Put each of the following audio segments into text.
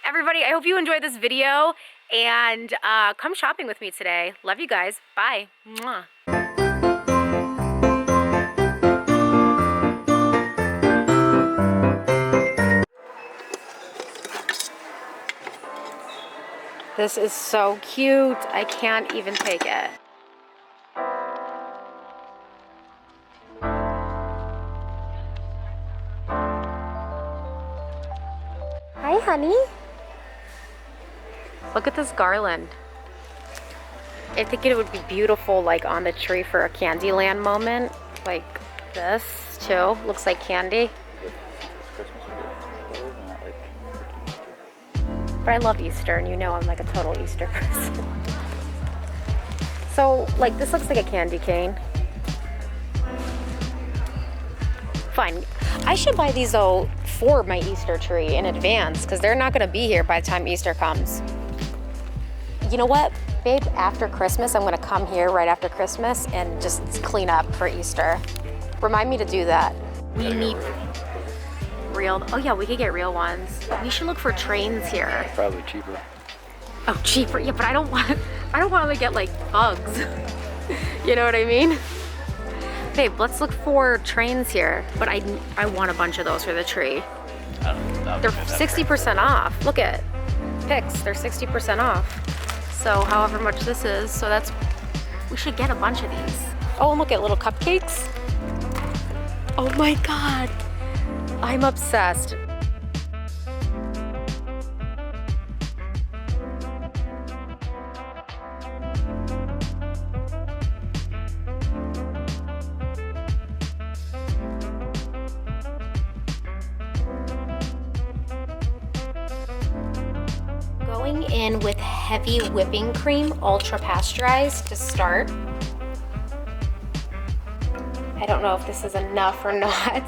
Everybody, I hope you enjoyed this video, and come shopping with me today. Love you guys. Bye. Mwah. This is so cute. I can't even take it. Hi, honey. Look at this garland. I think it would be beautiful like on the tree for a Candyland moment. Like this too. Looks like candy. But I love Easter, and you know I'm like a total Easter person. So like this looks like a candy cane. Fine. I should buy these though for my Easter tree in advance because they're not gonna be here by the time Easter comes. You know what, babe? After Christmas, I'm gonna come here right after Christmas and just clean up for Easter. Remind me to do that. We need real, oh yeah, we could get real ones. We should look for trains here. Probably cheaper. Oh, cheaper, yeah, but I don't want to get like bugs. You know what I mean? Babe, let's look for trains here. But I want a bunch of those for the tree. They're 60% off. Look at picks, they're 60% off. So however much this is, so that's, we should get a bunch of these. Oh, and look at little cupcakes. Oh my God, I'm obsessed. Going in with heavy whipping cream, ultra pasteurized to start. I don't know if this is enough or not,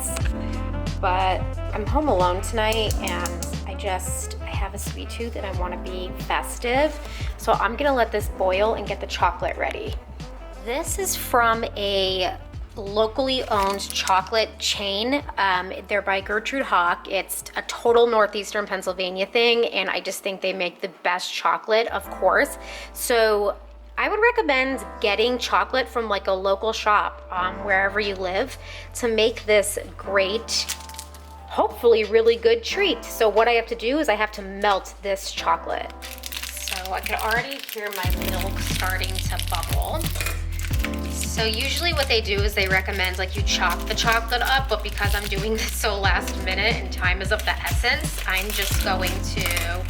but I'm home alone tonight and I have a sweet tooth and I want to be festive. So I'm gonna let this boil and get the chocolate ready. This is from a locally owned chocolate chain. They're by Gertrudehawke. It's a total northeastern Pennsylvania thing, and I just think they make the best chocolate, of course. So I would recommend getting chocolate from like a local shop wherever you live to make this great, hopefully really good treat. So what I have to do is I have to melt this chocolate. So I can already hear my milk starting to bubble. So usually what they do is they recommend like you chop the chocolate up, but because I'm doing this so last minute and time is of the essence, I'm just going to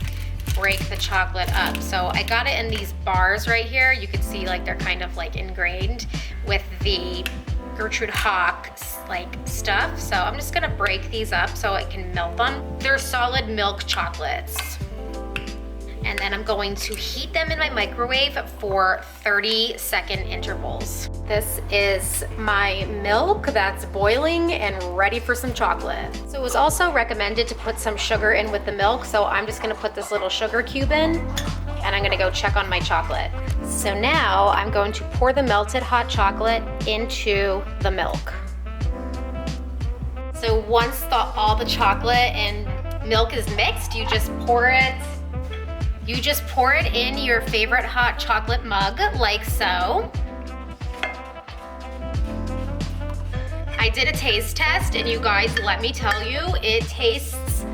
break the chocolate up. So I got it in these bars right here. You can see like they're kind of like ingrained with the Gertrudehawke like stuff. So I'm just gonna break these up so it can melt them. They're solid milk chocolates. And then I'm going to heat them in my microwave for 30-second intervals. This is my milk that's boiling and ready for some chocolate. So it was also recommended to put some sugar in with the milk, so I'm just gonna put this little sugar cube in and I'm gonna go check on my chocolate. So now I'm going to pour the melted hot chocolate into the milk. So once all the chocolate and milk is mixed, you just pour it in your favorite hot chocolate mug, like so. I did a taste test, and you guys, let me tell you, it tastes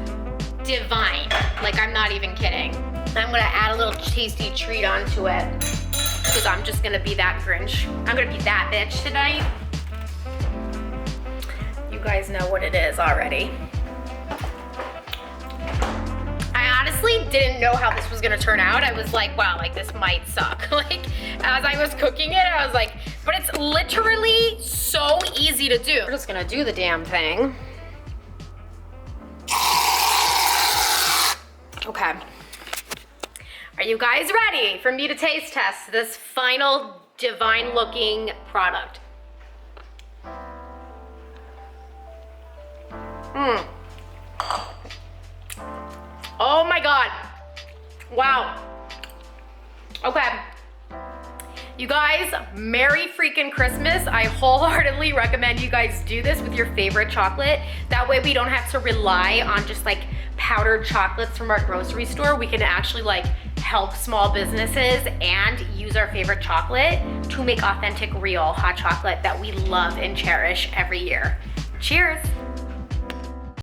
divine. Like, I'm not even kidding. I'm gonna add a little tasty treat onto it, because I'm just gonna be that Grinch. I'm gonna be that bitch tonight. You guys know what it is already. I honestly didn't know how this was gonna turn out. I was like, wow, like this might suck. Like, as I was cooking it, I was like, but it's literally so easy to do. We're just gonna do the damn thing. Okay. Are you guys ready for me to taste test this final divine looking product? Oh my God. Wow. Okay. You guys, Merry freaking Christmas. I wholeheartedly recommend you guys do this with your favorite chocolate. That way we don't have to rely on just like powdered chocolates from our grocery store, we can actually like help small businesses and use our favorite chocolate to make authentic, real hot chocolate that we love and cherish every year. Cheers.